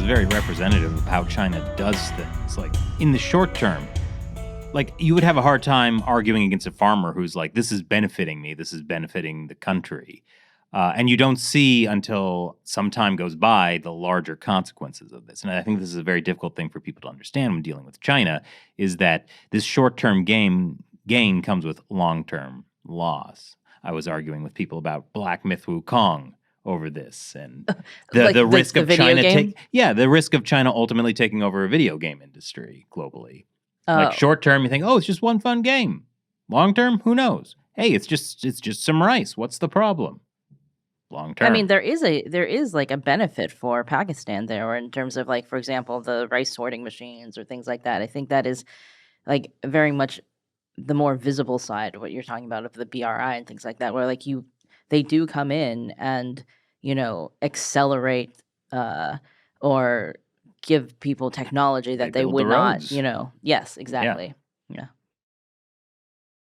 very representative of how China does things. Like, in the short term, like, you would have a hard time arguing against a farmer who's like, this is benefiting me, this is benefiting the country. And you don't see until some time goes by the larger consequences of this. And I think this is a very difficult thing for people to understand when dealing with China, is that this short-term gain comes with long-term loss. I was arguing with people about Black Myth Wukong over this, and the risk of China the risk of China ultimately taking over a video game industry globally. Like, short term, you think, oh, it's just one fun game. Long term, who knows? Hey, it's just some rice. What's the problem? Long term. I mean, there is like a benefit for Pakistan there, or in terms of, like, for example, the rice sorting machines or things like that. I think that is like very much the more visible side of what you're talking about, of the BRI and things like that, where like they do come in and, accelerate or give people technology that they would not, Yes, exactly.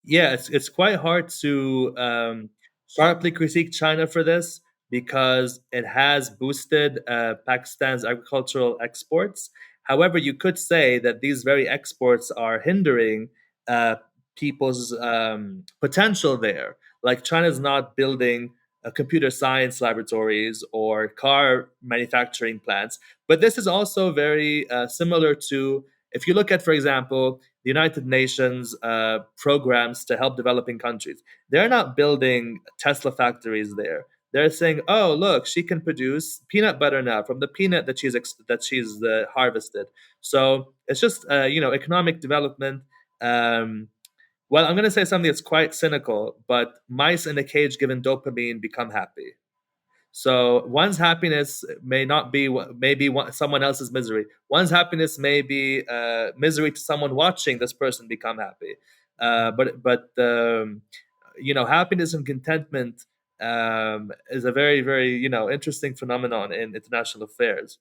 Yeah, it's quite hard to sharply critique China for this, because it has boosted Pakistan's agricultural exports. However, you could say that these very exports are hindering people's potential there. Like, China's not building computer science laboratories or car manufacturing plants. But this is also very similar to, if you look at, for example, the United Nations programs to help developing countries. They're not building Tesla factories there. They're saying, "Oh, look, she can produce peanut butter now from the peanut that she's harvested." So it's just economic development. Well, I'm going to say something that's quite cynical, but mice in a cage given dopamine become happy. So one's happiness may not be someone else's misery. One's happiness may be misery to someone watching this person become happy. But happiness and contentment is a very, very interesting phenomenon in international affairs.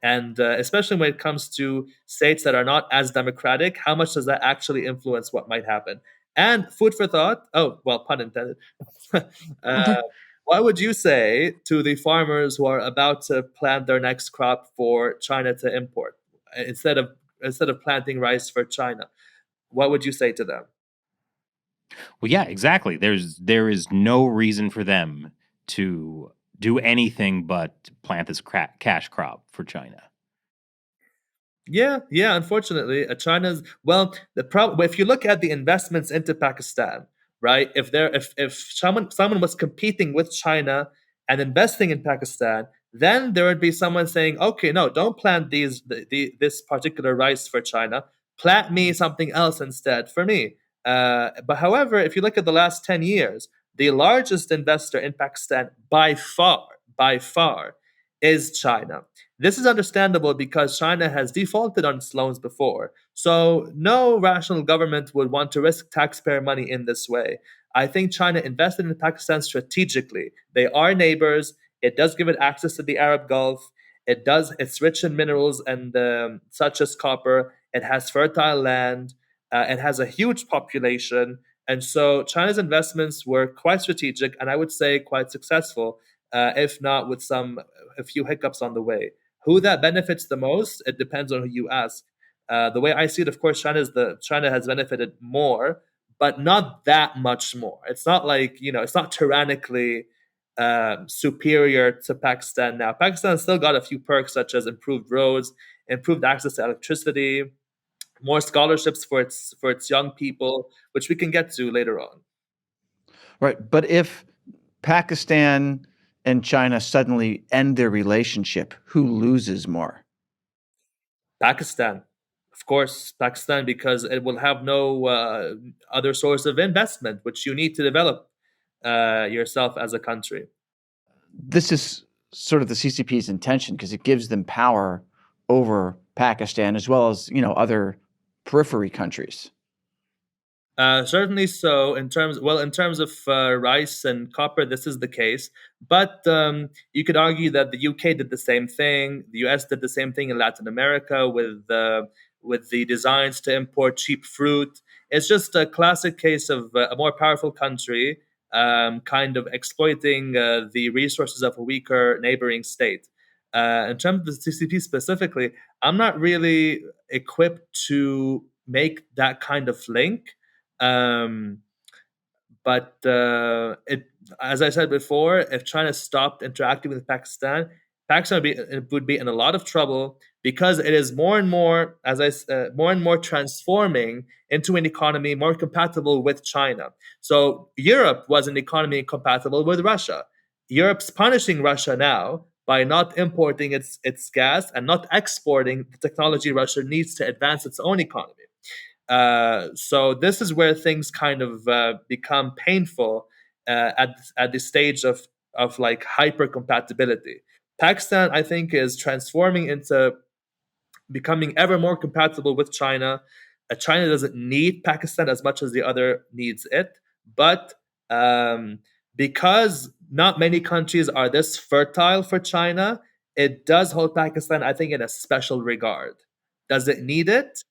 And especially when it comes to states that are not as democratic, how much does that actually influence what might happen? And food for thought. Oh, well, pun intended. What would you say to the farmers who are about to plant their next crop for China to import, instead of planting rice for China? What would you say to them? Well, yeah, exactly. There is no reason for them to do anything but plant this cash crop for China. Yeah. Unfortunately, China's, well, the problem, if you look at the investments into Pakistan, right? If someone was competing with China and investing in Pakistan, then there would be someone saying, "Okay, no, don't plant this particular rice for China. Plant me something else instead for me." But however, if you look at the last 10 years, the largest investor in Pakistan by far, is China. This is understandable because China has defaulted on its loans before. So no rational government would want to risk taxpayer money in this way. I think China invested in Pakistan strategically. They are neighbors. It does give it access to the Arab Gulf. It's rich in minerals and such as copper. It has fertile land. It has a huge population. And so China's investments were quite strategic, and I would say quite successful, if not with a few hiccups on the way. Who that benefits the most, it depends on who you ask. The way I see it, of course, China has benefited more, but not that much more. It's not like, it's not tyrannically superior to Pakistan now. Pakistan still got a few perks, such as improved roads, improved access to electricity, more scholarships for its young people, which we can get to later on. Right, but if Pakistan and China suddenly end their relationship, who loses more? Pakistan. Of course, Pakistan, because it will have no other source of investment, which you need to develop yourself as a country. This is sort of the CCP's intention, because it gives them power over Pakistan as well as, other periphery countries. Certainly so. In terms of rice and copper, this is the case. But you could argue that the UK did the same thing. The US did the same thing in Latin America with the designs to import cheap fruit. It's just a classic case of a more powerful country kind of exploiting the resources of a weaker neighboring state. In terms of the CCP specifically, I'm not really equipped to make that kind of link. But as I said before, if China stopped interacting with Pakistan, would be in a lot of trouble because it is more and more, more and more transforming into an economy more compatible with China. So Europe was an economy compatible with Russia. Europe's punishing Russia now by not importing its gas and not exporting the technology Russia needs to advance its own economy. So this is where things kind of become painful at the stage of like hyper compatibility. Pakistan, I think, is transforming into becoming ever more compatible with China. China doesn't need Pakistan as much as the other needs it, but because not many countries are this fertile for China, it does hold Pakistan, I think, in a special regard. Does it need it?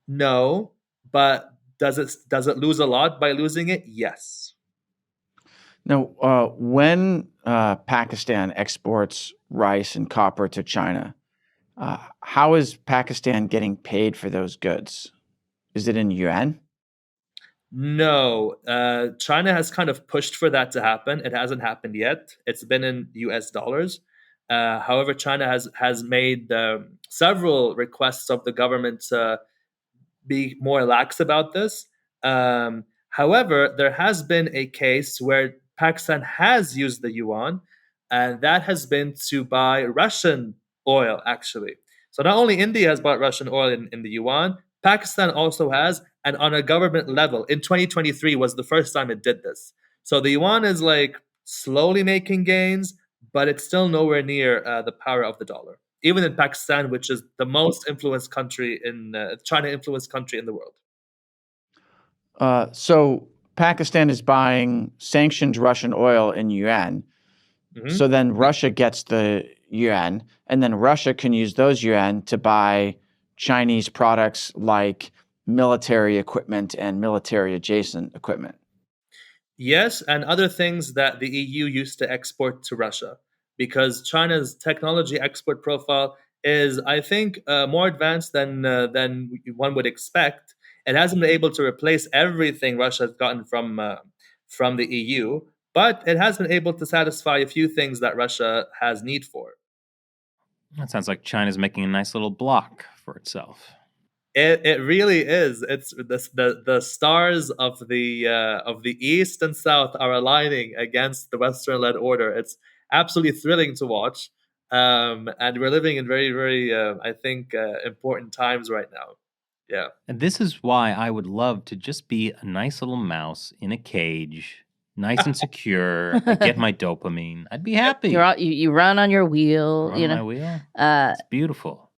No, but does it lose a lot by losing it? Yes. Now, when Pakistan exports rice and copper to China, how is Pakistan getting paid for those goods? Is it in yuan? No, China has kind of pushed for that to happen. It hasn't happened yet. It's been in U.S. dollars. However, China has made several requests of the government to be more lax about this. However, there has been a case where Pakistan has used the yuan, and that has been to buy Russian oil, actually. So not only India has bought Russian oil in the yuan, Pakistan also has, and on a government level, in 2023 was the first time it did this. So the yuan is like slowly making gains, but it's still nowhere near the power of the dollar even in Pakistan, which is the most influenced country in China influenced country in the world. So Pakistan is buying sanctioned Russian oil in yuan. Mhm. So then Russia gets the yuan, and then Russia can use those yuan to buy Chinese products like military equipment and military adjacent equipment. Yes, and other things that the EU used to export to Russia, because China's technology export profile is, I think, more advanced than one would expect. It hasn't been able to replace everything Russia has gotten from the EU, but it has been able to satisfy a few things that Russia has need for. That sounds like China's making a nice little block for itself. It really is. It's the stars of the East and South are aligning against the Western-led order. It's absolutely thrilling to watch, and we're living in very, very, I think, important times right now. Yeah. And this is why I would love to just be a nice little mouse in a cage, nice and secure. I get my dopamine. I'd be happy. You run on your wheel, Run you my know. wheel. Uh, It's beautiful.